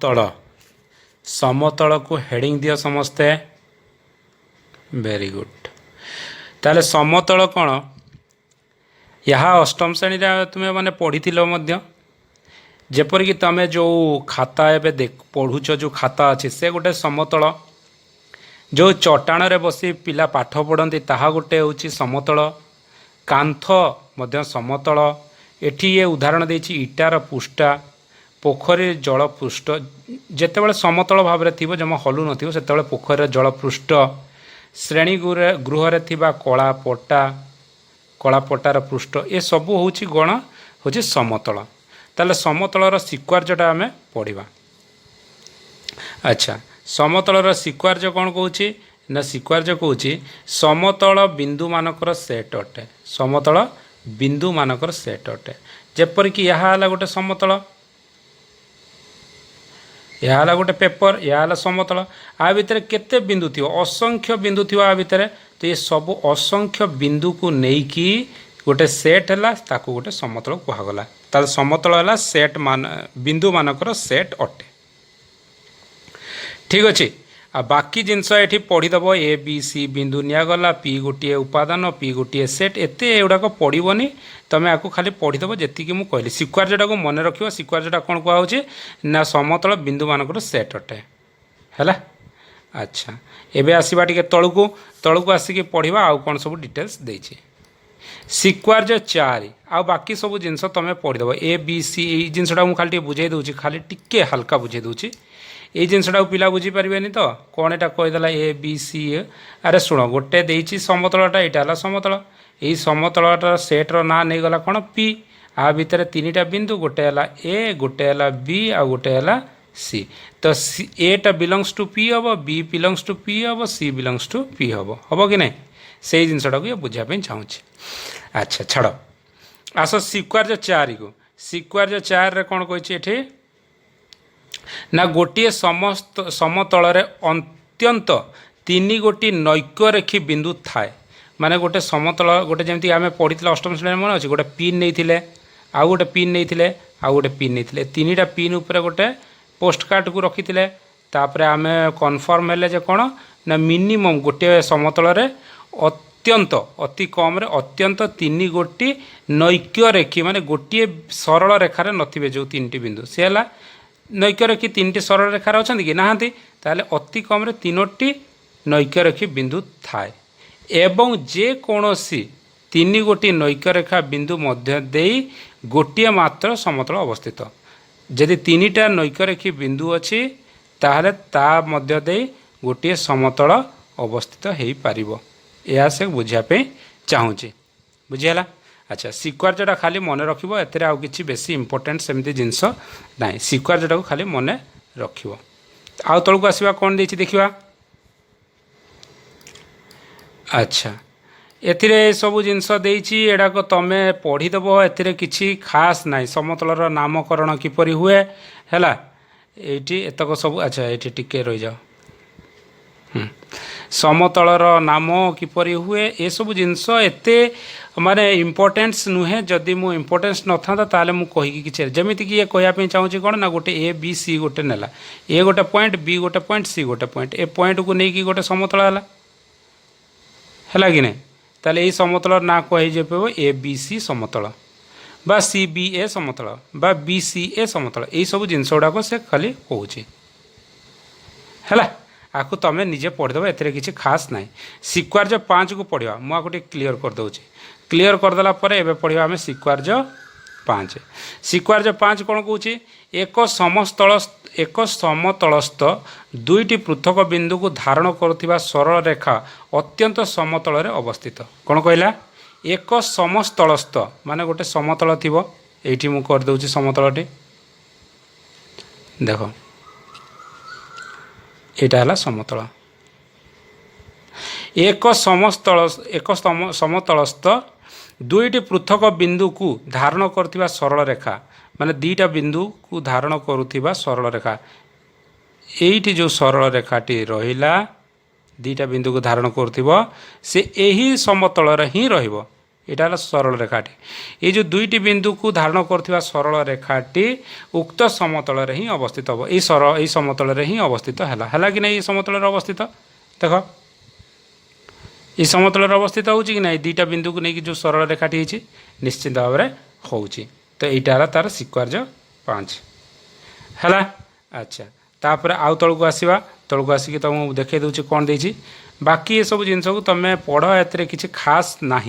समतल समतल को हेडिंग दियो समस्ते वेरी गुड। ताले समतल कौन यहाँ अष्टम श्रेणी तुम्हें मैंने पढ़ी जेपरिक तुम जो खाता एवं पढ़ुच जो खाता अच्छे से गोटे समतल जो चट्टाण रे बसी पिला पाठ पढ़ती ताहा गोटे हूँ समतल कांथ मध्य समतल एठी ये उदाहरण देछि इटार पृष्ठा पोखरी जल पृष्ठ जेतेबेले समतल भाव में थी जमा हलु नथिबो सेतेबेले पोखरी जल पृष्ठ श्रेणी गृह थिबा कला पटार पृष्ठ ए सबू हूँ गण हूँ समतल। ताले समतलर सिक्वार्यटा आम पढ़ा। अच्छा समतलर सिक्वार्य कौन कहूँ ना सिक्वार्य कहूँ समतल बिंदु मानकर सेट अटे समतल बिंदु मानकर सेट अटे जेपरिक यहाँ गोटे समतल यहाँ गोटे पेपर यहाँ समतल आ भितर केते बिंदु थी असंख्य बिंदु थी आ भितर तो ये सब असंख्य बिंदु को लेकिन गोटे सेट है ताकू गोटे समतल कहगला तार समतल है सेट मान बिंदु मानकर सेट अटे ठीक अच्छे। आ बाकी जिनस ये पढ़ीदेव ए बी सी बिंदु निगला पी गोटे उपादान पी गोटे सेट एत एगुड़ाक पड़ोनी तुम आपको खाली पढ़ीदेव जी मुझे कहली सिक्वार्यटा को मन रख सिक्वार्यटा कौन कहुचे ना समतल बिंदु मानकर सेट अटे है। अच्छा एबे आसवा टे तलू आसिक पढ़ा आउ कौन सब डिटेल्स देछि सिक्वार्य 4 आ बाकी सब जिनस तुम पढ़ीदेव ए बी सी ये जिनसटा मुझे खाली बुझे दूसरी खाली टिके हल्का बुझे दूसरी ये जिनसटा पिला बुझीपारे तो कौन एटा कहीदेला ए बी सी अरे शुण गोटे देछि समतलटा यहाँ समतल यही समतलटार सेट्र ना नहीं गला कौन पी आ भितर 3टा बिंदु गोटे है ए गोटे है बी आ गोटे है सी तो एटा बिलंग्स टू पी हम बी बिलंग्स टू पी हम सी बिलंग्स टू पी हम कि नहीं से जिनसटा को बुझापी चाहूँ। अच्छा छाड़ आस सिक्वार्य 4 को सिक्वार्य 4 रे कौन कही ना गोटे समस्त समतल अत्यंत 3 गोटी नैक्यरेखी बिंदु थाए माने गोटे समतल गोटे जमी आम पढ़ी अष्टम श्रेणी मन अच्छे गोटे पिन नहीं आउ गोटे पिन नहीं आउ गोटे पिन नहीं 3टा पिन उपर गोटे पोस्ट कार्ड को रखी तापर आम कन्फर्म हेले जे कौन ना मिनिमम गोटे समतल अत्यंत अति कम अत्यंत 3 गोटी नैक्यरेखी माने गोटे सरल रेखार नथिबे जो 3टी बिंदु सी है नैक्यरेखी 3टी सरल रेखार अच्छा कि नहांती ताले अति कम 3टी नैक्यरेखी बिंदु थाए एवं जे कौनसी 3 गोटी नैक्यरेखा बिंदु मध्य देई गोटे मात्र समतल अवस्थित जदि 3टा नैक्यरेखी बिंदु अच्छी ताहले ता मध्य देई गोटे समतल अवस्थित हो पारिबो यह से बुझापी चाहूँगी बुझीगला। अच्छा सिक्वार्यटा खाली मन रखिबो एतरे आउ किछि बेसी इंपोर्टेंट सेमती जिनस नाई सिक्वार्यटा को खाली मन रखिबो। आउ तलको आसीबा कोन देछि देखिबा। अच्छा एथिरे सब जिनस देछि एडा को तमे पढ़ीदेव एथिरे किछि खास नाई समतलर नामकरण किपरि हुए हैला एठी एतक सब। अच्छा एठी टिके रहि जाओ समतलर नाम किपरि हुए ये सब जिनस एते माने इम्पोर्टेंस नुहे जदि मु इम्पोर्टेंस न था ताले मु कहि कि जमिति कि ये कहया चाहूँ कौन ना गोटे ए बी सी गोटे नेला ए गोटे पॉइंट बी गोटे पॉइंट सी गोटे पॉइंट ए पॉइंट को लेकिन गोटे समतल है कि नहीं ताले ये समतल ना कही पे ए बी सी समतल बा सी बी ए समतल बा बी सी ए समतल यही सब जिनस गुड़ाक से खाली कहूँ है आपको तुम्हें निजे पढ़ीदेव एथिरे किसी खास ना सिक्वार्य 5 को पढ़ा मुझे क्लीयर करदे क्लीयर करदेला एवं पढ़ा आम सिक्वार्य 5 सिक्वार्य 5 कौन कौच एक समतलस्थ 2टी पृथक बिंदु को धारण करुवा सरल रेखा अत्यंत समतल अवस्थित कौन कहला एक समतलस्थ माने गोटे समतल थी ये मुझे करदे समतलटी देख यहाँ है समतल एक समतलस्थ 2टी पृथक बिंदु को धारण करुवा सरल रेखा माने 2टा बिंदु को धारण करुवा सरल रेखा एठी जो सरल रेखाटी रहिला 2टा बिंदु को धारण करुवा से यही समतल ही रहिबो यहाँ है सरल रेखाटी ये जो दुईटी बिंदु को धारण कर सरल रेखाटी उक्त समतल ही अवस्थित हम ये समतल ही अवस्थित है कि नहीं ये समतल अवस्थित देख ये समतल अवस्थित हो कि ना दुईटा बिंदु को लेकिन जो सरल रेखाटी निश्चित भाव में हो तो यहाँ तार सिक्वार्ज 5 है। अच्छा तापर आउ तौक आसवा तौक आसिक तुमको देखई दूसरी कौन देती बाकी ये सब जिनस को तुम पढ़ ए कि खास ना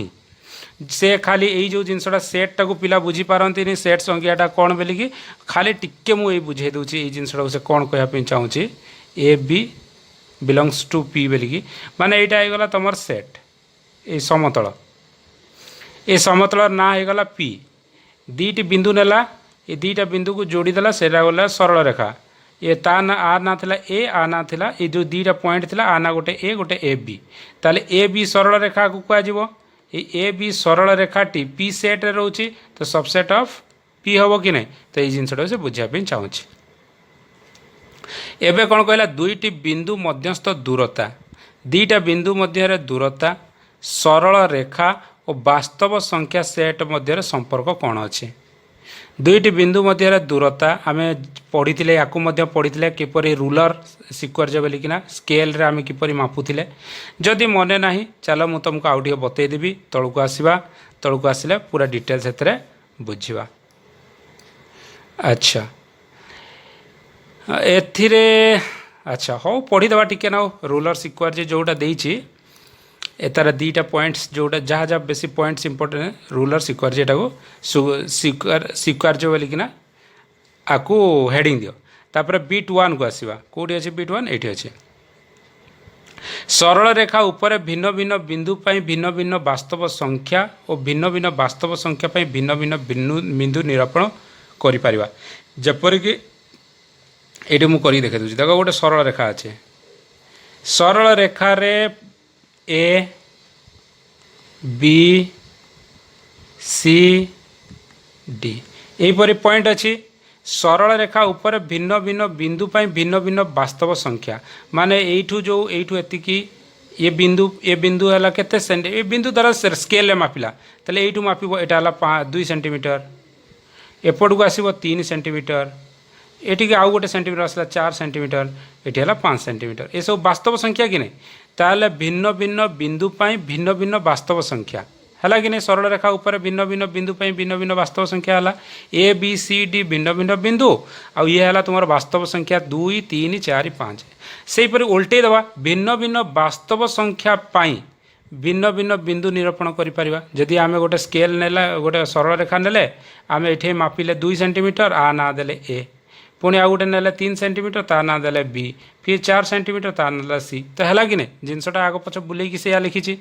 से खाली यही जो जिनसटा सेट्टा को पिला बुझी पारती सेट संज्ञाटा कौन बोलिकी खाली टिके मुझे बुझे दूसरी ये जिनसटा से कौन कहवाई चाहूँगी ए बी बिलंग्स टू पी बोलिकी माने यहाँ होगला तुम सेट ये समतल ना होगला पी दीटी बिंदु नेला ये दुईटा बिंदु को जोड़ीदेला से गला सरल रेखा ये ता ना आ ना थिला ए आ ना थिला ये जो दुईटा पॉइंट थिला आ ना गोटे ए बी ताले ए बी सरल रेखा को कह ए बी सरल रेखाटी पी सेट रोचे तो सबसेट ऑफ पी हम कि नहीं तो ये जिनसा से बुझापी चाहूँगी एवं कौन कहला दुईटी बिंदु मध्यस्थ दूरता दुईटा बिंदु मध्य दूरता सरल रेखा और वास्तव संख्या सेट मध्य संपर्क कौन अच्छे दुईटी बिंदु मध्य दूरता आम पढ़ी या पढ़ी किपर रूलर सिक्वेंस बोलिकिना स्केल रे आम किपर मापुले जदि मन ना चलो मुझे तुमको आउ टे बतईदेवी तौक आसवा तौक आसिले पूरा डिटेल्स से बुझा। अच्छा एथिरे अच्छा हो पढ़ीदे टिके ना रूलर सिक्वेंस जोटा देती तार दुईटा पॉइंट्स जोटा जहाँ जहाँ बेसी पॉइंट्स इंपोर्टेंट रूलर सिक्वेंस यहाँ को सिक्वेंस बोलिकिना आपको हेडिंग दियो तापर बीट 1 को आसवा कौटी अच्छे बीट 1 ये अच्छे सरल रेखा उपर भिन्न भिन्न बिंदु पर भिन्न भिन्न वास्तव संख्या और भिन्न भिन्न वास्तव संख्या पर भिन्न भिन्न बिंदु निरूपण करिपारिबा जेपरिक ये मुझे देखे दूसरी देख गोटे सरल रेखा अच्छे सरल रेखा रे ए बी सी डी यहीपरि पॉइंट अच्छी सरल रेखा उपर भिन्न भिन्न बिंदु पर भिन्न भिन्न वास्तव संख्या माने एठू जो एठू एतिकी ये बिंदु है केते ये बिंदु द्वारा स्केल रे मापिला तले एठू मापिबो एटा हला 2 सेंटीमीटर एपट को आसीबो 3 सेंटीमीटर एटी आउ गोटे सेंटीमीटर आसला 4 सेंटीमीटर ये है 5 सेंटीमीटर ये सब वास्तव संख्या कि नहीं ताले भिन्न भिन्न बिंदु पर भिन्न भिन्न वास्तव संख्या है कि नहीं सरल रेखा उपर भिन्न भिन्न बिंदु पर भिन्न भिन्न वास्तव संख्या है ए बी सी डी भिन्न भिन्न बिंदु आउ ये है तुम वास्तव संख्या 2 3 4 5 से उल्टे दवा भिन्न भिन्न वास्तव संख्या पाई भिन्न भिन्न बिंदु निरूपण करिपारिबा जदि आमे गोटे स्केल नेला गोटे सरल रेखा नेले आमे एठे मापिले 2 सेंटीमीटर आ ना देले ए पुणी आउ गोटे नेले 3 सेंटीमीटर ता ना देले बी फिर 4 सेंटीमीटर ता ना सी तो है कि नहीं जिनसटा आग पछ बुलेकी से लिखी।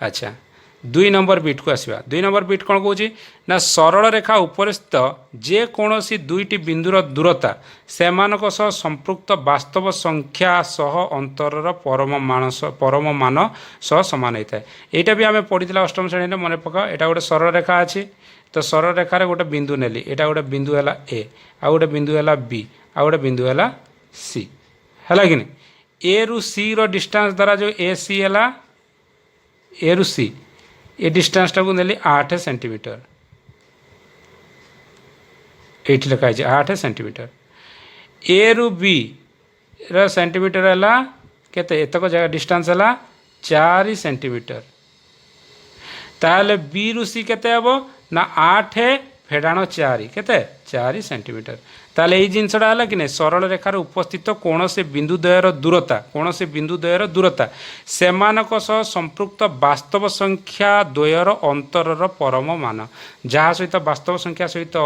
अच्छा 2 नंबर बीट को आसवा 2 नंबर बीट कौन कौच ना सरल रेखा उपरिस्थ जेकोसी दुईटी बिंदुर दूरता से संपृक्त वास्तव संख्या सह अंतर परम मान सह सामान होता है यहाँ भी आम पढ़ी अष्टम श्रेणी मन पका यहाँ गोटे सरल रेखा अच्छी तो सरल रेखार गोटे बिंदु नेली यहाँ गोटे बिंदु है ए आ गोटे बिंदु है बी आ गोटे बिंदु है सी है कि नहीं ए रु सी रो डिस्टेंस द्वारा जो ए सी है ए रु सी ये डिस्टेंस टाक नेली 8 सेंटीमीटर ये लिखाई 8 सेंटीमीटर ए रु बी रो सेंटीमीटर है केते एतक जगह डिस्टेंस है 4 सेंटीमीटर ताले बी रु सी केते हबो ना 8 फेडाण 4 केते 4 सेंटीमीटर ताले ये जिनसटा है कि नहीं सरल रेखार उपस्थित कौन से बिंदु द्वयर दूरता कौन से बिंदु द्वयर दूरता सेमानक सह संपृक्त वास्तव संख्या द्वयर अंतर परम मान जहाँ सहित वास्तव संख्या सहित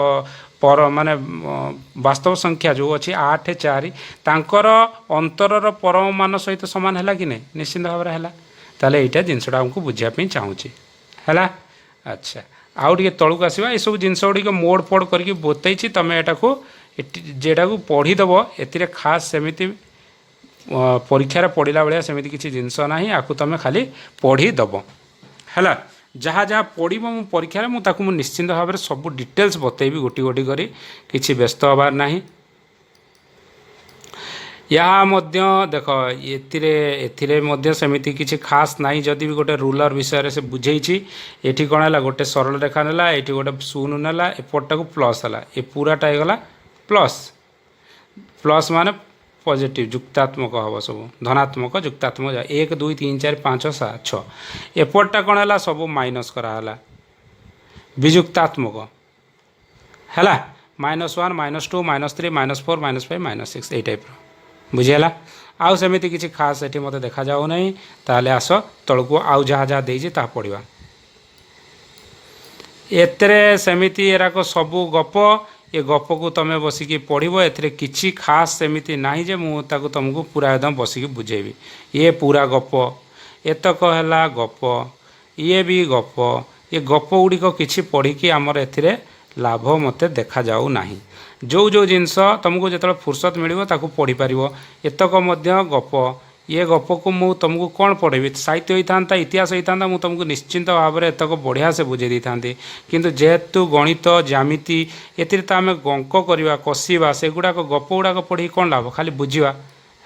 पर माने वास्तव संख्या जो अच्छी 8 4 तांकर अंतर परम मान सहित सामान है कि नहीं निश्चित भाव में है ताले यहाँ जिनसटा हमको बुझापी चाहूँगी है। अच्छा आउ टे तौक आसवा ये सब जिनस गुड़िक मोड़ फोड़ करके बतई तुम यहाँ को जेटा को पढ़ीदेव ए खास सेमती परीक्षार पढ़ला भाया सेमती किसी जिनस ना आपको तुम खाली पढ़ीदेव है जहाँ जहाँ पढ़ मो परीक्षार मुझे निश्चिंत भाव में सब डिटेल्स बतईबी गोटी गोटी कर किसी व्यस्त हबार ना यहाँ मध्य देख एथिरे मध्य सेमिति किसी खास नहीं जदि भी गोटे रूलर विषय से बुझेछि एठी कौन है गोटे सरल रेखा नेला एठी गोटे शून्य नेला एपटा को प्लस है ए पूराटा होगला प्लस प्लस माने पॉजिटिव जुक्तात्मक हम सब धनात्मक जुक्तात्मक 1 2 3 4 5 7 6 एपटा कौन है सब माइनस कराला विजुक्तात्मक है -1 -2 -3 -4 -5 -6 यही टाइप बुझीगला आउ सेमिति किसी खास एठी मते देखा जाऊ नहीं ताले आस तलको आउ जहाँ जहाँ देइछि ता पढ़िबा एतरे सेमिति एराक सबू गप ये गप को तुम बसिकी पढ़ो ए किसी खास सेमिति ना जे मुझे तुमको पूरा एकदम बसिकी बुझेबी ये पूरा गप एतक है गप ये भी गप ये गप गुड़िक किसी पढ़ी आमर ए लाभ मत देखा जाऊ नाही जो जो जिनस तुमको जो फुर्सत मिल पढ़ी पार एतक गप ये गप को मु तुमको कौन पढ़ेबी साहित्य होता इतिहास होता मुझे तुमको निश्चिंत भाव में एतक बढ़िया से बुझे दी था किंतु जेहेतु गणित ज्यामिति एतिर तो आम अंक करवा कषा से गुड़ाक गप गुड़ाक पढ़ी कौन लाभ खाली बुझा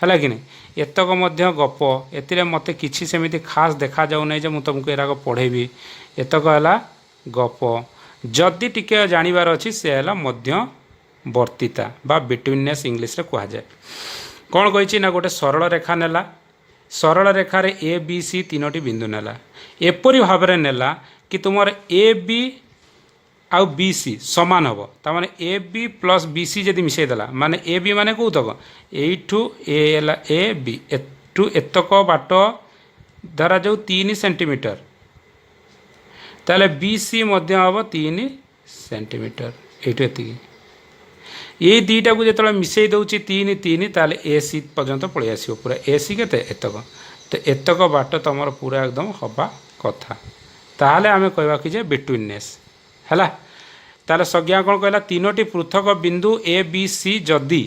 है कि नहीं एतक गप ए मत कि सेमती खास देखा जाऊ नहीं मुझे तुमको एराक पढ़ेबी एतक है गप जदि टिके जानिबार अच्छी से है मध्यवर्तीता बा बिटवीननेस इंग्लीश रे कहा जाए कौन कही ना गोटे सरल रेखा नेला सरल रेखार ए बी सी तीनोटी बिंदु नेला एपरी भाव में नेला कि तुम ए बी आउ बी सी सामान हम तार A B plus B C जदि मिसेदेला माने ए बी माने कौतक एठू ए बी एठू एतक बाट धरा जाऊ 3 सेंटीमीटर ताले बी सी मध्य हम 3 सेंटीमीटर एठू एतिकी ये दीटा को जो मिसई दूसरी 3 3 ताले ए सी पर्यंत पलि आसो पूरा ए सी के एतक तो एतक बाट तुम पूरा एकदम हवा कथा ताहले आम कहवा कि जे बिटवीननेस है ताले संज्ञा कौन कहला तीनोटी पृथक बिंदु ए बी सी जदि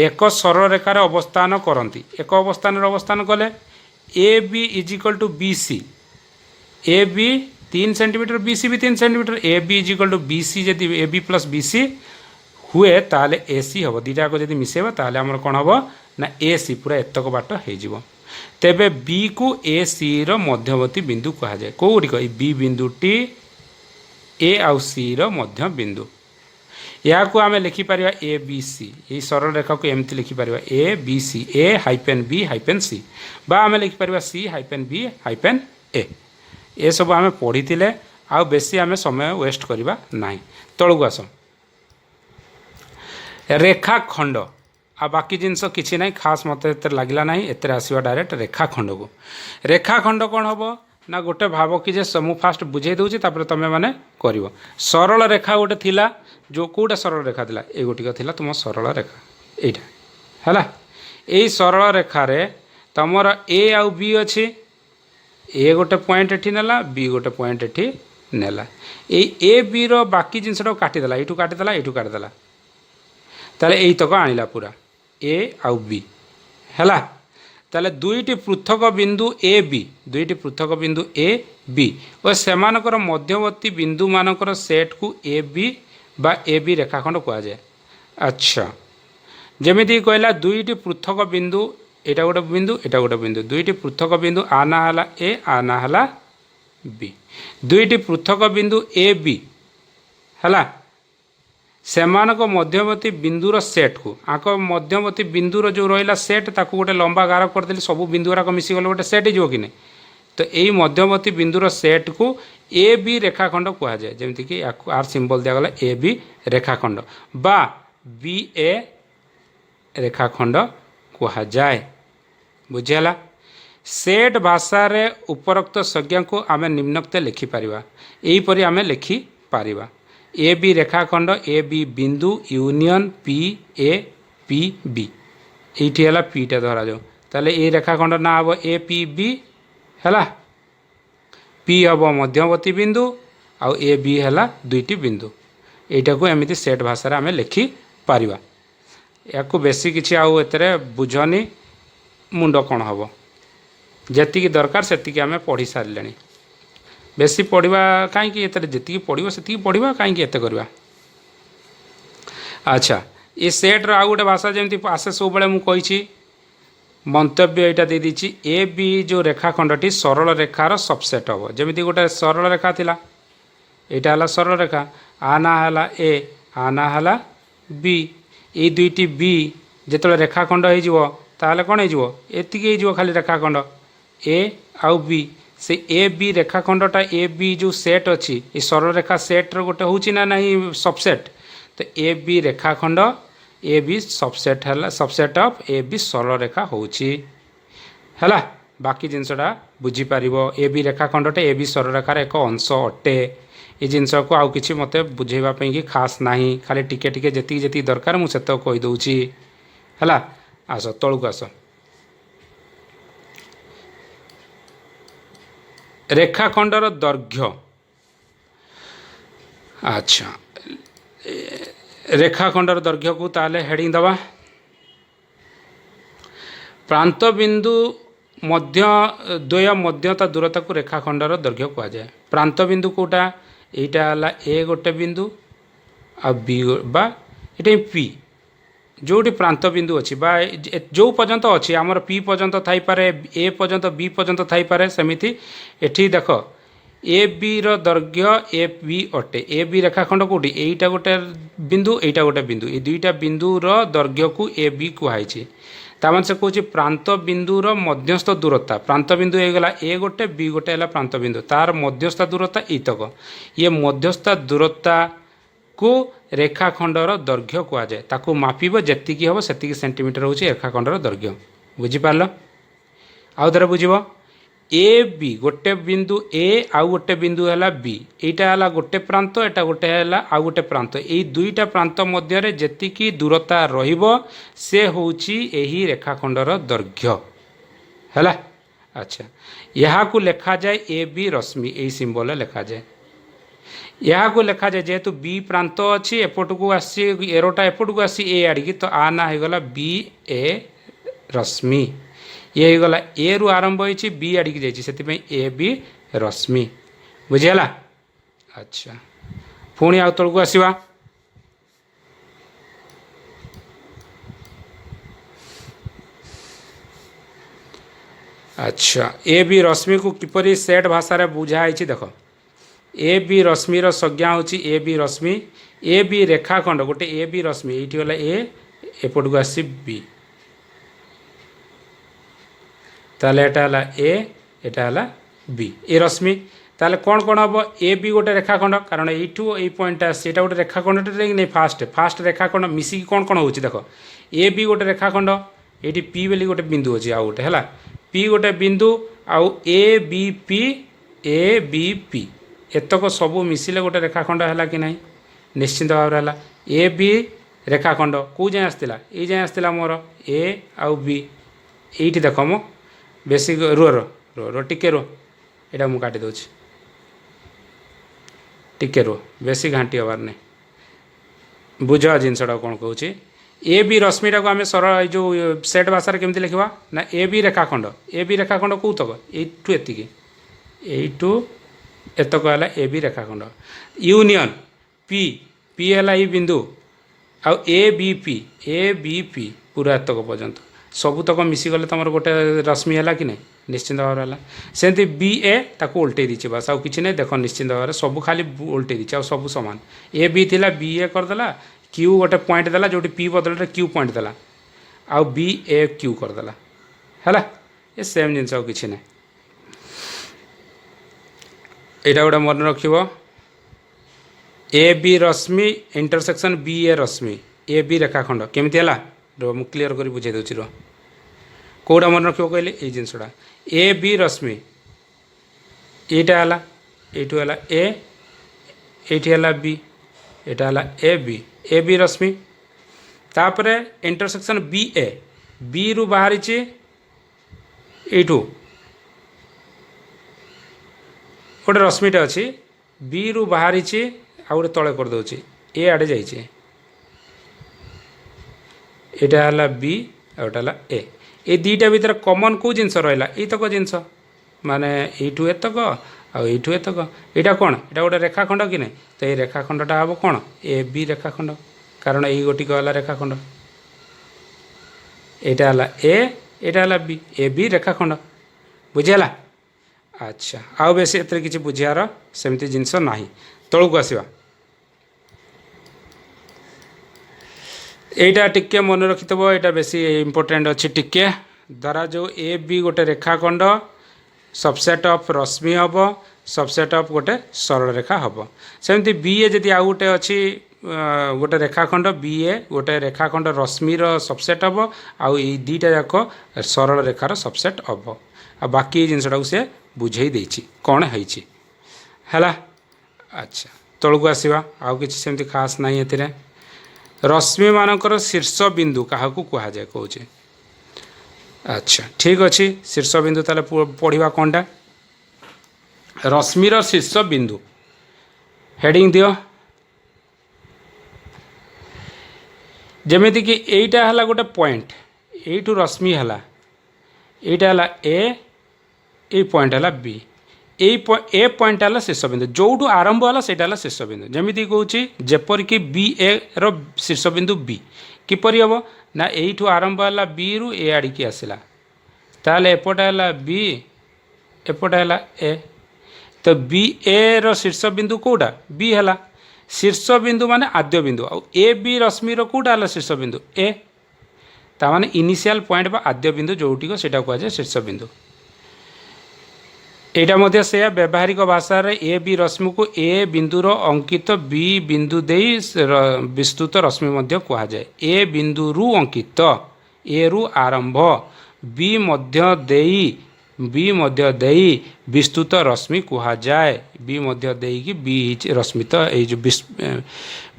एक सरल रेखार अवस्थान करती एक अवस्थान कले A B is equal to B C A B 3 centimetre B C भी 3 centimetre A B is equal to B C जदि A B plus B C हुए ताले ए सी हम दीटाक जब मिसेबा ताले आमर कौन हम ना ए सी पूरा एतक बाट हो तेबे बी को ए सी रो मध्यवर्ती बिंदु कहा जाए कौटिक बी बिंदुटी ए आउ सी रो मध्य बिंदु या को आम लिखिपर ए बी सी ये सरल रेखा को एमती लिखिपर A B C A hyphen B hyphen C बा आम लिखिपर C hyphen B hyphen A सब आम पढ़ी आउ बेसी आम समय वेस्ट करवा ना तलू आस रेखाखंड आ बाकी जिनस किसी ना खास मत लगला ना एत आसवा डायरेक्ट रेखाखंड को रेखाखंड कौन हम ना गोटे भाव कि जे मु फास्ट बुझे दूसरी तुम मैंने कर सरल रेखा गोटे थिला जो कौटा सरल रेखा थिला ए गोटिक थिला तुम सरल रेखा यहाँ है यही सरल रेखार तुमर ए आउ बी अच्छी ए गोटे पॉइंट एठी नेला बी गोटे पॉइंट एठी नेला ए बी रो बाकी जिनसटा काटिदेला यू काटिदेला ताले यही तक आनिला पूरा ए आउ बी है ताले दुईटी पृथक बिंदु ए बी दुईटी पृथक बिंदु ए बी और सेमानकर मध्यवर्ती बिंदु मानकर सेट को ए बी बा ए बी रेखाखंड कह जाए अच्छा जमीती कहला दुईटी पृथक बिंदु एटा गोटे बिंदु दुईटी पृथक बिंदु आना है ए आना है बी दुईटी पृथक बिंदु ए बी है सेमानक मध्यवर्ती बिंदुर सेट को आक मध्यवर्ती बिंदुर जो रहा सेट ताकू गोटे लंबा गार करदेली सब बिंदु गुराक मिसीगले गोटे सेट हो कि नहीं तो यही मध्यवर्ती बिंदुर सेट को ए बी रेखाखंड कह जाए जमीती कि आर सिंबल दिगला ए बी रेखाखंड बा बी ए रेखाखंड कह जाए बुझीगला सेट भाषा रे उपरोक्त संज्ञा को आम निम्नोक्त लिखिपर यहीपरि आम लिखिपर ए बी रेखाखंड ए बी बिंदु यूनियन पी बी ये है पीटा धरा जाऊ ताले ए रेखाखंड ना हम ए पी बी है पी हम मध्यवर्ती बिंदु आउ ए बी है दुईटी बिंदु यहीटा को एमती सेट भाषा आम लिखिपर या बेसी किसी आउ एतरे बुझनी मुंड कौन हम जी दरकार से आम पढ़ी सारे बेसी पढ़ा कहीं जी पढ़ो से पढ़ा कहीं करवा अच्छा ये सेट्र आउ गोटे भाषा जमी आसे सब मुझे मंतव्य यहाँ दे दी ए बी जो रेखाखंडटी सरल रेखार सबसेट हम जमी गोटे सरल रेखा थिला यहाँ है सरल रेखा आ ना है ए आ ना है बी ये दुईटी बी जिते रेखाखंड हो कौन हो खाली रेखाखंड ए आउ बी से ए बी रेखाखंडटा ए बी जो सेट अच्छी ये सरल रेखा सेट्र गोटे हूँ ना ना सबसेट तो ए बी रेखाखंड ए बी सबसेट है सबसेट ऑफ ए बी सरल रेखा होला बाकी जिनसटा बुझीपार ए बी रेखाखंडटे ए बी सरल रेखार एक अंश अटे ये जिनस को आउ कि मत बुझेवाई कि खास ना खाली टिके टिके जी दरकार मुझे कहीदे है आस तलू आस रेखाखंडर दैर्घ्य अच्छा रेखाखंडर दैर्घ्य को ताले हेडिंग दबा प्रांत बिंदु मध्य द्वय मध्यता दूरता को रेखाखंडर दैर्घ्य कह जाए प्रांत बिंदु कोटा यहाँ है ए गोटे बिंदु आ बी बा ये पी जोटी प्रांत बिंदु अच्छी बा जो पर्यंत अच्छी आमर पी पर्यंत थाईपे ए पर्यंत बी पर्यंत थाईपे सेमिति एठी देख ए बी दैर्घ्य ए बी अटे ए बी रेखाखंड कौटी यहीटा गोटे बिंदु यहीटा गोटे बिंदु ये दुईटा बिंदुर दैर्घ्य को ए बी कहुई तामान से कौन प्रांत बिंदुर मध्यस्थ दूरता प्रांत बिंदु होगला ए गोटे बी गोटे है प्रांत बिंदु तार मध्यस्थ दूरता इतक ये मध्यस्थ दूरता को रेखाखंडर दैर्घ्य कह जाए ताकू मापिब जी हम से सेंटीमीटर हूँ रेखाखंडर दैर्घ्य बुझीपार आउ थे बुझब ए बी गोटे बिंदु ए आउ गोटे बिंदु है बी यहाँ है गोटे प्रांत एटा गोटे है आउ गोटे प्रांत यही दुईटा प्रांत मध्य जी दूरता से होची एही रेखाखंडर दैर्घ्य है अच्छा यहाँ को लेखा जाए ए बी रश्मि यही सिंबल लेखा जाए यहाँ को लेखा जाए जेहेतु बी प्रांत अच्छी एपट को आसी एरोटा एपट को आसी ए आड़िकी तो आ ना होगला बी ए रश्मि ये होगला ए रु आरंभ होती बी आड़िकी जाइए ए बी रश्मि बुझीगला अच्छा पुणी आउ तलू आसवा अच्छा ए बी रश्मि को किपरि सेट भाषा बुझाई देख ए बी रश्मिर संज्ञा हूँ ए बी रश्मि ए बी रेखाखंड गोटे ए बी रश्मि ये गला ए एपट को आसी बी ताले एटा है ए एटा है बी ए रश्मि ताले कौन कौन हम ए बी गोटे रेखाखंड कारण यू ये पॉइंट आसी गोटे रेखाखंड नहीं फास्ट रेखाखंड मिसिकी कौन कौन हो देख ए बी गोटे रेखाखंड ये पी बोली गोटे बिंदु अच्छी आउ गोटे है पी गोटे बिंदु आउ ए बी पी एतक सबू मिसिले गोटे रेखाखंड है कि नहीं निश्चिंत भाव है ए बी रेखाखंड कौ जाए आसला ये जाए आसला मोर ए आउ बी ये देख मो बेसी रो रो रो रो टिके रो यहाँ मुझे काटी दूँ टिके रो बेसी घाटी हबार नहीं बुझ जिनसटा कौन कहूँ ए बी रश्मिटा को आम सरल जो सेट भाषा केमती लिखा ना ए बी रेखाखंड कौतक यू एटू एतक है ए बी रेखाखंड यूनियन पी पी है ये बिंदु आउ ए बी पी पूरा एतक पर्यंत सबुतक मिसीगले तुम गोटे रश्मि है कि नहीं निश्चिंत भाव है सेमती बी ए ताको उल्टे दीची बस आउ कि नहीं देख निश्चिंत भाव सब खाली उल्टे दीची आ सब सामान ए बी थिला बी ए करदेला क्यू गोटे पॉइंट देला जो पी बदल क्यू पॉइंट देला आउ बी ए क्यू करदेला है ये सेम जिनस आउ कि नहीं यहाँ गोटे मन रख ए बी रश्मि इंटरसेक्शन बी ए रश्मि ए बी रेखाखंड केमती है रो मु क्लीयर कर बुझे दूसरी रो कौटा मन रख कहले ये जिनसटा ए बी रश्मि यहाँ है यू है ए है बी यहाँ है ए बी रश्मि तापर इंटरसेक्शन बी रु बाहरी यू गोटे रश्मिटे अच्छी बी रु बाहरी आ गए तले करदे ए आड़े जाइए यहाँ है बी आउटा है ए दुईटा भितर कमन कौ जिनस रहा यतक जिनस माने यू एतक आयु एतक यहाँ कौन यहाँ गोटे रेखाखंड कि नहीं तो ये रेखाखंडटा हम कौन ए बी रेखाखंड कारण यही गोटिक है रेखाखंड यहाँ है ए यहाँ बी ए बी रेखाखंड बुझीगला। अच्छा आउ बेसी एत किसी बुझार सेमती जिनस ना तौक आसवा यहीटा टिके मन रखिथब यहाँ बेसी इम्पोर्टेंट अच्छी टिके धरा जो ए बी गोटे रेखाखंड सबसेट ऑफ रश्मि हम सबसेट ऑफ गोटे सरल रेखा हम सेमती बी ए जदि आउ गोटे अच्छी गोटे रेखाखंड बी ए गोटे रेखाखंड रश्मिर सबसेट हम आउ दीटा जाक सरल रेखार सबसेट हम आ बाकी जिनसटा सी बुझे देछि कौन है। अच्छा तौक आसवा आउ कि सेमती खास ना ये रश्मि मानकर शीर्ष बिंदु क्या कह जाए कौचे। अच्छा ठीक अच्छे शीर्ष बिंदु ताले पढ़ा कौनटा रश्मिर शीर्ष बिंदु हेडिंग दियो जमीती कि एटा है गोटे पॉइंट यू रश्मि है यहाँ है ए पॉइंट है बी ए पॉइंट है शीर्ष बिंदु जो आरंभ है से शीर्ष बिंदु जमीती कौची जेपरिक बी ए रो शीर्ष बिंदु बी किपरि हम ना यू आरंभ है बी रु ए आड़िकी आसला ताले एपटे है बी एपटे है ए तो बी ए रो शीर्ष बिंदु कौटा बी है शीर्ष बिंदु माने आद्य बिंदु आ ए बी रश्मि रो कौटा है शीर्ष बिंदु ए ताने इनिशियल पॉइंट बा आद्य बिंदु जोटिक सेटा कह जाए शीर्ष बिंदु यहाँ से व्यावहारिक भाषा रे ए बी रश्मि को ए बिंदुर अंकित बी बिंदु दे विस्तृत रश्मि मध्य कह जाए ए बिंदु रु अंकित ए रु आरंभ बी मध्य देई विस्तृत रश्मि कह जाए बी मध्य देई बी रश्मि तो जो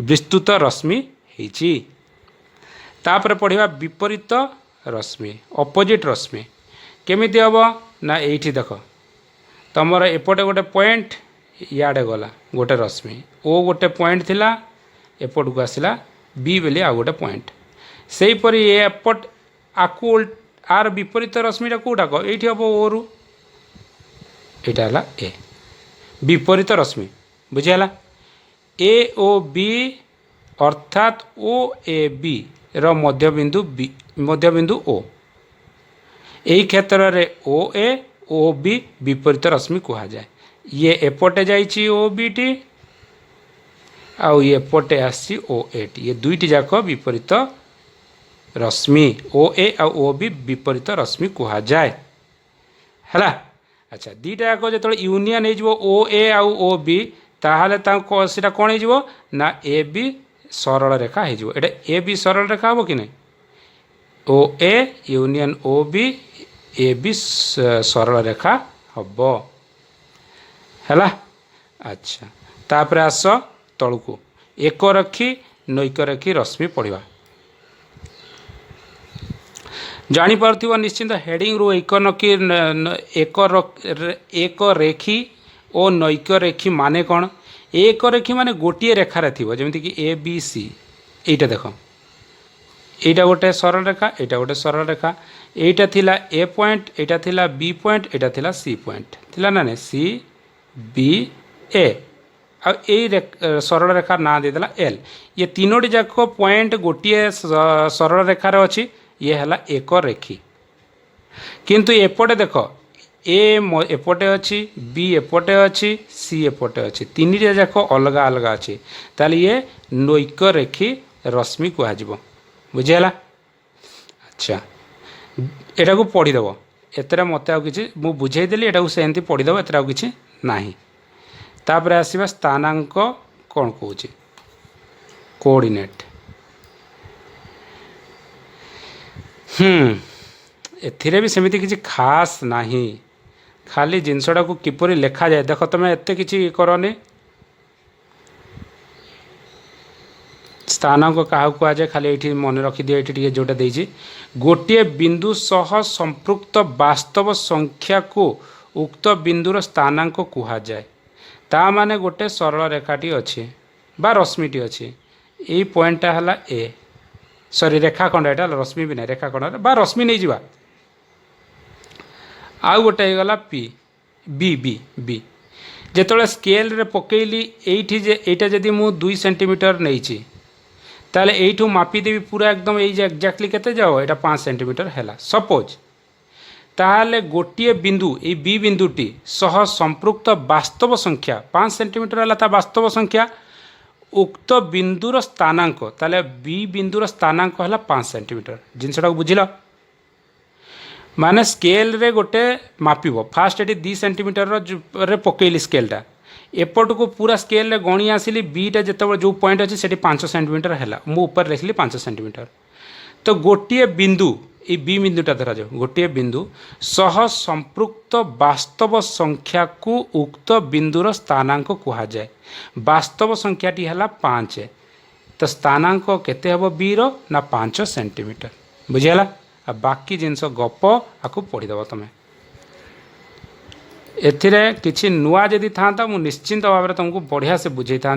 विस्तृत रश्मि होती तापर पढ़ा विपरीत रश्मि अपोजिट रश्मि केमिति हम ना ये देख तुमर एपटे गोटे पॉइंट इे गला गोटे रश्मि ओ गोटे पॉइंट थिला एपट को आसला बी बेली आ गोटे पॉइंट से परी एपट आकु आर विपरीत रश्मिटा कौटा कह ये हम ओ रु यहाँ है ए विपरीत रश्मि बुझीगला ए ओ बी अर्थात ओ ए बी रो मध्यबिंदु ओ यही क्षेत्र में ओ ए ओ बी विपरीत रश्मि कह जाए ये एपटे जाइए ओ बी टी आउ एपटे आसी ओ ए टी ये दुईटी जाक विपरीत रश्मि ओ ए आ ओ बी विपरीत रश्मि कह जाए है। अच्छा दीटा जाक जो यूनियन हो ओ ए आउ ओ बी ताहले सीटा कौन हो ना ए बी सरल रेखा हो ए बी सरल रेखा हम कि नहीं O A union O B A B सरल रेखा हम है। अच्छा तापर आस तलू एक रखी नैक रखी रश्मि पढ़ा जापर निश्चिंत हेडिंग रु एक रेखी और नैक रेखी माने कौन एक रेखी माने गोटे रेखार थी जमीक कि ए बी सी यहीटा देख यहाँ गोटे सरल रेखा यहाँ गोटे सरल रेखा यहीटा थिला ए पॉइंट यहाँ थिला बी पॉइंट यहाँ थिला सी पॉइंट थिला ना नहीं सी बी ए सरल रेखार ना देदेला एल ये तीनोटी जाक पॉइंट गोटे सरल रेखार अच्छी ये है एक रेखी किंतु एपटे देख ए एपटे अच्छी बी एपटे अच्छी सी एपटे अच्छी तीन जाक अलग अलग अच्छी ताली ये नैक रेखी रश्मि कह बुझीगला। अच्छा यहाँ को पढ़ीदेव एतरा मत कि बुझेदेली यहाँ से एमती पढ़ीदेव एतरा कि ना तापर आसवा स्थानांक कौन कौन कोऑर्डिनेट एथिरे भी सेमिति किसी खास नहीं खाली जिनसटा को किपरि लेखा जाए देख तुम एत कि करनी स्थानांक क्या कहुए खाली ये मन रखिदि ये जोटा देछि गोटे बिंदु सह संपृक्त वास्तव संख्या को उक्त बिंदुर स्थानांक कह जाए ता माने गोटे सरल रेखाटी अच्छी बा रश्मिटी अच्छी यही पॉइंटा है ए सॉरी रेखाखंड यहाँ रश्मि भी ना रेखाखंड बा रश्मि नहीं जावा आउ गोटे गला पी बी बी बी जिते स्केल रे पकेली एटा जदि मु 2 सेंटीमीटर नहीं ताले एठू मापीदेवी पूरा एकदम एक्जाक्टली केते जाओ यहाँ 5 सेंटीमीटर है सपोज ताहले गोटे बिंदु ये बी बिंदुटी सह संपृक्त वास्तव संख्या 5 सेंटीमीटर है ता वास्तव संख्या उक्त बिंदुर स्थानांक ताले बी बिंदुर स्थानांक है 5 सेंटीमीटर जिनसटा बुझिल माने स्केल रे गोटे मापिब फास्ट ये 2 सेंटीमीटर रे पकेली स्केलटा एपट को पूरा स्केल रे गणी आसिली बीटा जिते जो पॉइंट अच्छे से 5 सेंटीमीटर है मुझे लिखली 5 सेंटीमीटर तो गोटे बिंदु ये बी बिंदुटा धरा जाओ गोटे बिंदु सह संपृक्त वास्तव संख्या को उक्त बिंदुर स्थानांक कह जाए वास्तव संख्याटी है 5 तो स्थानांक केते हम बी रो ना 5 सेंटीमीटर बुझीगला आ बाकी जिनस गप आपको पढ़ीदेव तुम्हें एथिरे किछि नुआ जदि था मु निश्चिंत भाव में तुमको बढ़िया से बुझे था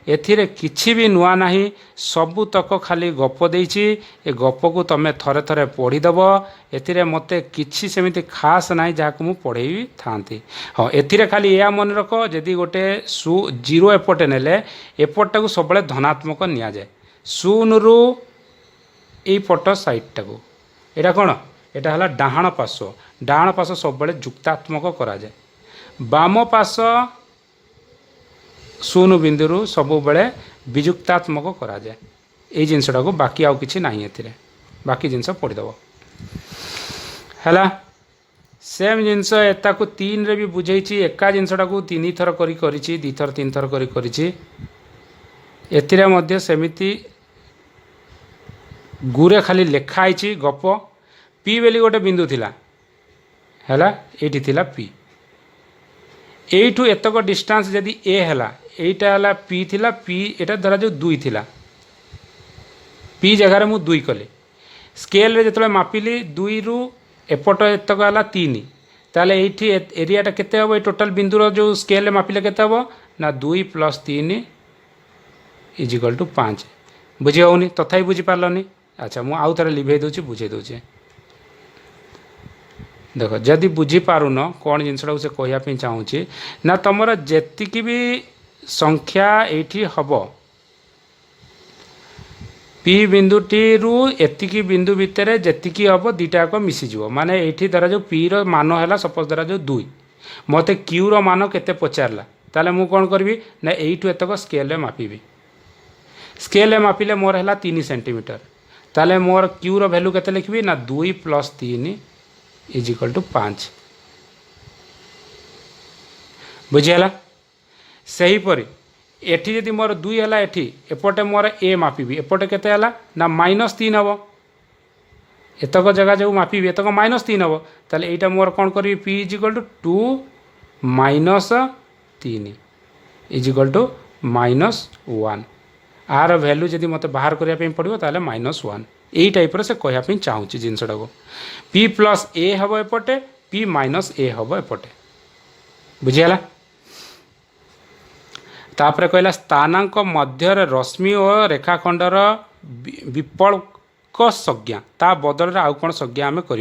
एथिरे किछि भी नुआ नाही सबु तक खाली गप देइछि ए गप को तमे थरे थरे पढ़ीदेव एथिरे मते किछि सेमिति खास नाही जहाँ मु पढ़ेई थांती हाँ एथिरे खाली या मन रख जदि गोटे जीरो एपटे नेले एपटा को सब धनात्मक निया जाए 0 रु एई पट साइडटा को एटा कोन एटा हला डाहाण पार्श्व सब जुक्तात्मक करा जाए बाम पार्श्व 0 बिंदु सब विजुक्तात्मक करा जाए ये जिनसटा को बाकी आउ किछि नाही एथिरे बाकी जिनस पढ़ीदेव हैला सेम जिनस एता को 3 रे भी बुझेइछि एका जिनसटा को 3 थर करी 2 थर 3 थर करी एथिरे मध्य सेमिति गुरे खाली लेखाई गप पी बेली गोटे बिंदु थिला हैला एठी थिला पी एठू एतक डिस्टेंस जदि ए हैला एटा हैला पी थिला पी एटा धरा जो 2 थिला पी जगह मु 2 कले स्केल रे जतले मापिली 2 रु एपट एतक हैला 3 ताले एठी एरियाटा केते हबो ए टोटल बिंदुर जो स्केल रे मापिले केते हबो ना 2 + 3 = 5 बुझी होनी तथापि बुझी पारलनी अच्छा मु आउ थरे लिभे दोची बुझे दोची देख जदि बुझीपारुन कौन जिनसा से कहवाई चाहूँगी ना तुम जी भी संख्या ये हम पी बिंदुटी एतिकी बिंदु भितर जी हम दुटाक मिसीज माने ये धरा जो पी रो मान है सपोज धरा जो 2 मत क्यू रो मान केते पचारला ताले मु कौन करी ना यू एतक स्केल मापिबी स्केल मापिले मोर है 3 सेंटीमीटर ताले मोर क्यू रो वैल्यू केते लिखबी ना 2 + 3 = 5 बुझीगला सहीपरी एठी जदि मोर 2 है एठी एपटे मोर ए मापिबी एपटे केते है ना -3 हम एतक जगह जो मापिबी एतक -3 हम ताले एटा मोर कौन करी p = 2 - 3 = -1 आर वैल्यू जदि मते बाहर करने पड़ो ताले -1 यही टाइप से कहवाई चाहूँगी जिनसटा को p + a हम एपटे p - a हम एपटे बुझीगला तापर कहला स्थानांक मध्य रश्मि और रेखाखंडर विपल्क संज्ञा ता बदल आउ कौन संज्ञा आम कर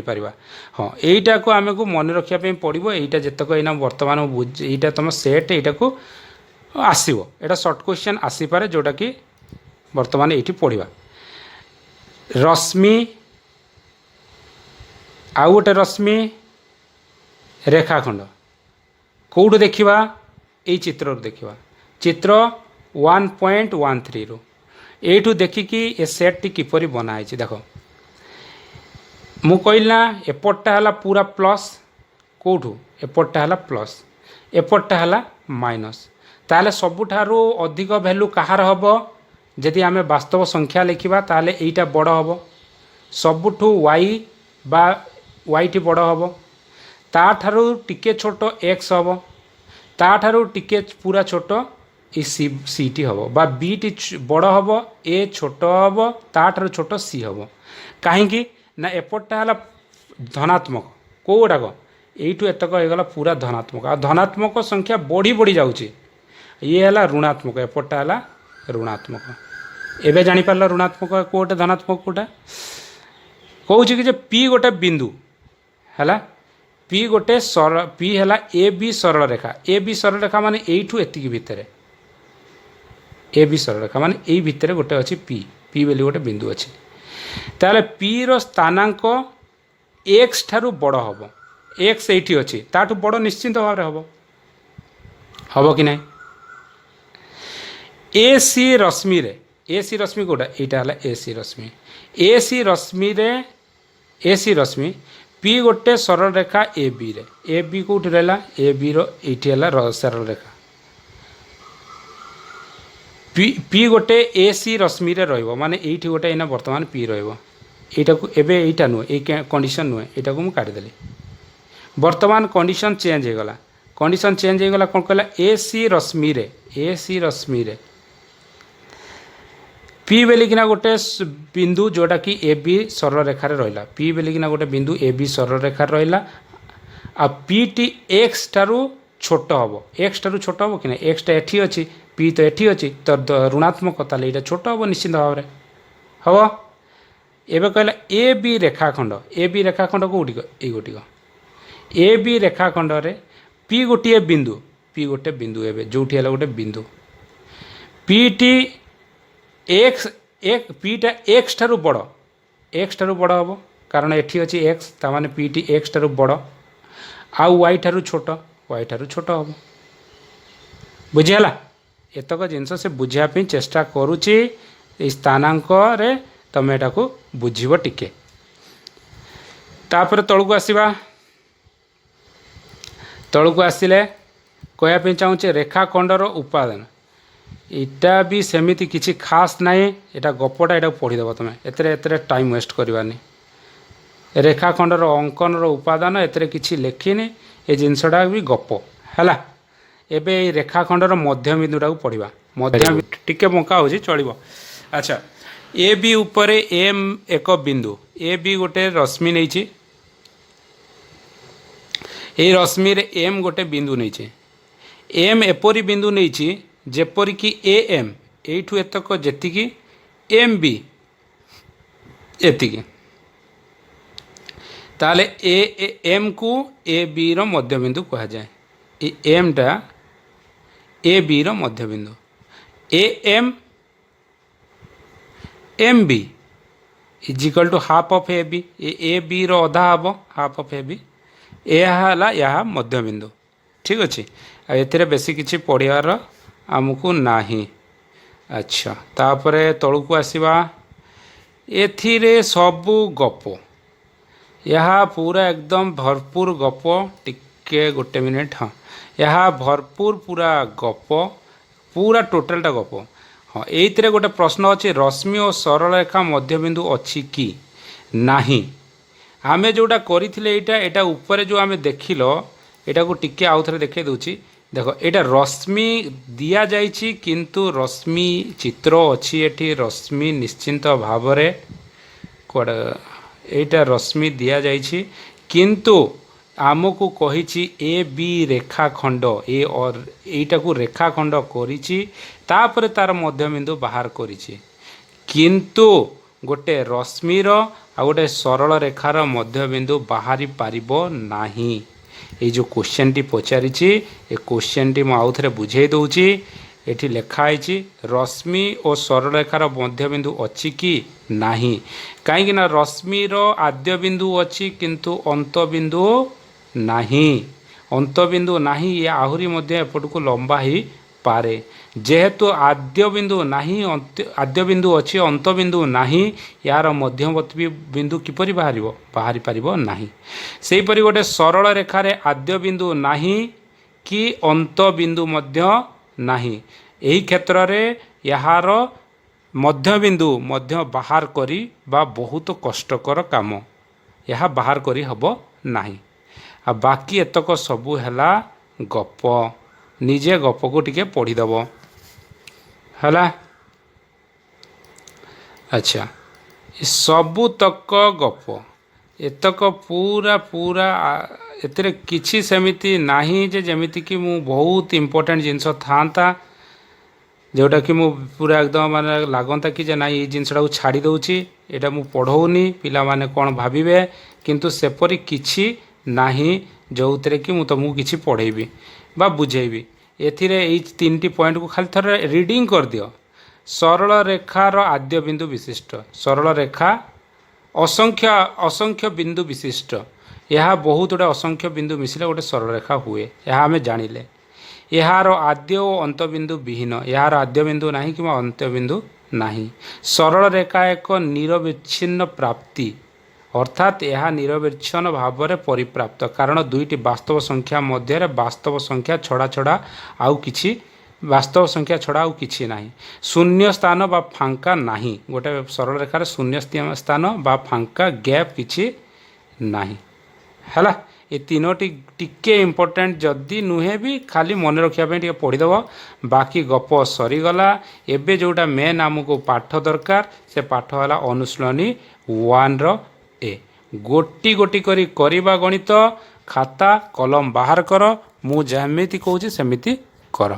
हाँ यहीटा को आम को मन रखापी पड़ो यहीटा जितक एना बर्तमान यहीटा तुम सेट यहीटा को आसो यहाँ सर्ट क्वेश्चन आसीपे जोटा कि बर्तमान ये पढ़ा रश्मि आउ गोटे रश्मि रेखाखंड कौटू देखा यही चित्र देखा चित्र 1.13 रू एठू देखिकी ए सेट टी किपरि बनाई देख मु कहला एपटटा है पूरा प्लस कौटू एपटटा है प्लस एपटटा है माइनस ताले सबुठारू अधिक वैल्यू कहार हम जदि आम वास्तव संख्या लिखा ताले एटा बड़ हम सबुठू वाई बा वाई टी बड़ हम ताठारू टिके छोट एक्स हम ताठारू टिके पूरा छोट ई सी टी हम बा बी टी बड़ हम ए छोट हम ताठारू छोट सी हम कहीं ना एपटटा है धनात्मक कौटाक यू एतक होगला पूरा धनात्मक आ धनात्मक संख्या बढ़ी बढ़ी जाऊँगी ये है ऋणात्मक एपटटा है ऋणात्मक एवं जापार ऋणात्मक कौटे धनात्मक कौटा कौच कि पी गोटे बिंदु है पी गोटे पी है ए बी सरल रेखा ए बी सरल रेखा माने यू एति भितर ए बी सरल रेखा माने यही भितर गोटे अच्छी पी पी बोली गोटे बिंदु अच्छी ताले पी रो स्थानांक एक्स ठारू बड़ हम एक्स ये अच्छी ताठू बड़ निश्चिंत भाव हम हम कि ना एसी रश्मि रे एसी रश्मि कौटा यहाँ है एसी रश्मि एसी रश्मि रे एसी रश्मि पी गोटे सरल रेखा ए बी कौटी रहा ए बी रही है सरल रेखा पी गोटे एसी रश्मि रे रहिबो माने एठी गोटे एना वर्तमान पी रहिबो एटा को एबे एटा नु ए कंडीशन नु एटा को मु काट देली वर्तमान कंडीशन चेंज हो गला कोन कहला एसी रश्मि रे पी बेलिकिना गोटे बिंदु जोटा कि ए बी सरल रेखा रे रहिला पी बेलिकिना गोटे बिंदु ए बी सरल रेखा रे रहिला आ पी टी एक्स ठारू छोट हम एक्स ठारू छोट हम कि एक्स टा एठी अछि पी तो एठी अच्छी तो ऋणात्मक ताले ये छोट हम निश्चित भाव में हम एवं कहला ए बी रेखाखंड कौटिक ये गोटिक ए बी रेखाखंड रे पी गोटे बिंदु एवं जो गोटे बिंदु पी टी एक्स एक पीटा एक्स ठारू बड़ हम कारण एठी अच्छी एक्स ताने पी टी एक्स ठारू बड़ आउ वाई ठारू छोट हम बुझीगला एतक जिनस से बुझापी चेष्टा करुच्ची स्थानांक रे तुम एटा को बुझीब टिके तापर तलू आसवा तलू आसिले कहवाई चाहूँचे रेखाखंडर उपादान इटा भी सेमिति किसी खास ना यहाँ गपटा यहाँ पढ़ीदेव तुम एते टाइम वेस्ट करवानी रेखाखंडर अंकन उपादान एते किसी लिखिनी ये जिनसटा भी गप है एबे रेखाखंडर मध्यबिंदुटा को पढ़ा मध्य टिके बंका हो चलो अच्छा ए बी उपर एम एक बिंदु ए बी गोटे रश्मि नहीं ये रश्मि रे एम गोटे बिंदु नहीं एम एपरी बिंदु नहीं जेपरिक ए एम एठू एतक जेतिकी एम बी एति ताले ए एम को ए बी रो मध्यबिंदु कहा जाए ए एम टा ए बी रो मध्यबिंदु A M B is equal to half of A B रो अधा हम हाफ ऑफ ए बी यह मध्यबिंदु ठीक अच्छे ए बेसी किसी पढ़ार आमको नाही अच्छा तापर तलू आसवा एथिरे सबू गप यह पूरा एकदम भरपूर गप टिके गोटे मिनिट हाँ यह भरपूर पूरा गप पूरा टोटालटा गप हाँ ये गोटे प्रश्न अच्छे रश्मि और सरल रेखा मध्यबिंदु अच्छी कि नाही आमे जोटा करिथिले एटा ऊपर जो आमे देखिल एटा को टिके आउ थे देखे दूची देखो एटा रश्मि दिया जाइछि किंतु रश्मि चित्र अच्छी एठी रश्मि निश्चिंत भाव रे एटा रश्मि दिया जाइछि किंतु आमको कहिछि ए बी रेखाखंड ए और एटा को रेखाखंड करिछि तापर तार मध्यबिंदु बाहर करिछि किंतु गोटे रश्मिर आ गोटे सरल रेखार मध्यबिंदु बाहरी पारिबो नाही ये जो क्वेश्चन टी पचारि ए क्वेश्चन टी आउ थे बुझे दूची एठी लिखाई रश्मि और सरल रेखार मध्यबिंदु अच्छी कि नाही कहीं रश्मिर आद्य बिंदु अच्छी किंतु अंत बिंदु नाही अंत बिंदु नाही ये आहुरी मध्य एपट को लंबा ही पारे जेहेतु आद्य बिंदु नाही आद्य बिंदु अच्छी अंत बिंदु नाही यार मध्यवर्ती बिंदु किपरि बाहरी पारिबो नाही सेहीपरि गोटे सरल रेखारे आद्य बिंदु नाही कि अंत बिंदु मध्य नाही एही क्षेत्र रे यार मध्य बिंदु मध्य बाहर करी बा बहुत कष्टकर काम यह बाहर करी हबो नाही आ बाकी एतक सबू हैला गप निजे गप को टिके पढ़ीदेव है अच्छा सबुतक गप एतक पूरा पूरा एतरे किछि सेमिति नाही जे जेमिति कि मु बहुत इम्पोर्टेंट जिनस था जोटा कि मु पूरा एकदम माने लागंता कि जे ना ये जिनसटा को छाड़ी दउची एटा मु पढ़ौनी पिला माने कोन भाबिबे किंतु सेपरि किछि नाही जोउतरे कि मु तुमको किछि पढ़ेबी बा बुझेबी एथिरे एई तीनटी पॉइंट को खाली थरे रीडिंग कर दियो सरल रेखार आद्य बिंदु विशिष्ट सरल रेखा असंख्य असंख्य बिंदु विशिष्ट यह बहुत गुड़े असंख्य बिंदु मिसिले गोटे सरलरेखा हुए यह आम जानिले यार आद्य और अंत बिंदु विहीन यार आद्य बिंदु नहीं कि अंत बिंदु नहीं सरल रेखा एक निरविच्छिन्न प्राप्ति अर्थात यह निरविच्छिन्न भाव में परिप्राप्त कारण दुईटी वास्तव संख्या मध्य वास्तव संख्या छड़ा छड़ा आउ किछि वास्तव संख्या छड़ा आउ किछि नाही शून्य स्थान बा फांका नाही गोटे सरल रेखार शून्य स्थान बा फांका गैप किछि नाही हैला ये तीनोटी टिके इम्पोर्टेंट जदि नुहे भी खाली मन रखापी टे पढ़ीदेव बाकी गप सरीगला एबे जोटा मेन आमको पाठ दरकार से पाठ है अनुशीलनी 1 रो ए गोटी गोटी करी करिबा गणित खाता कलम बाहर कर मु जेमिति कहूँ सेमिति कर।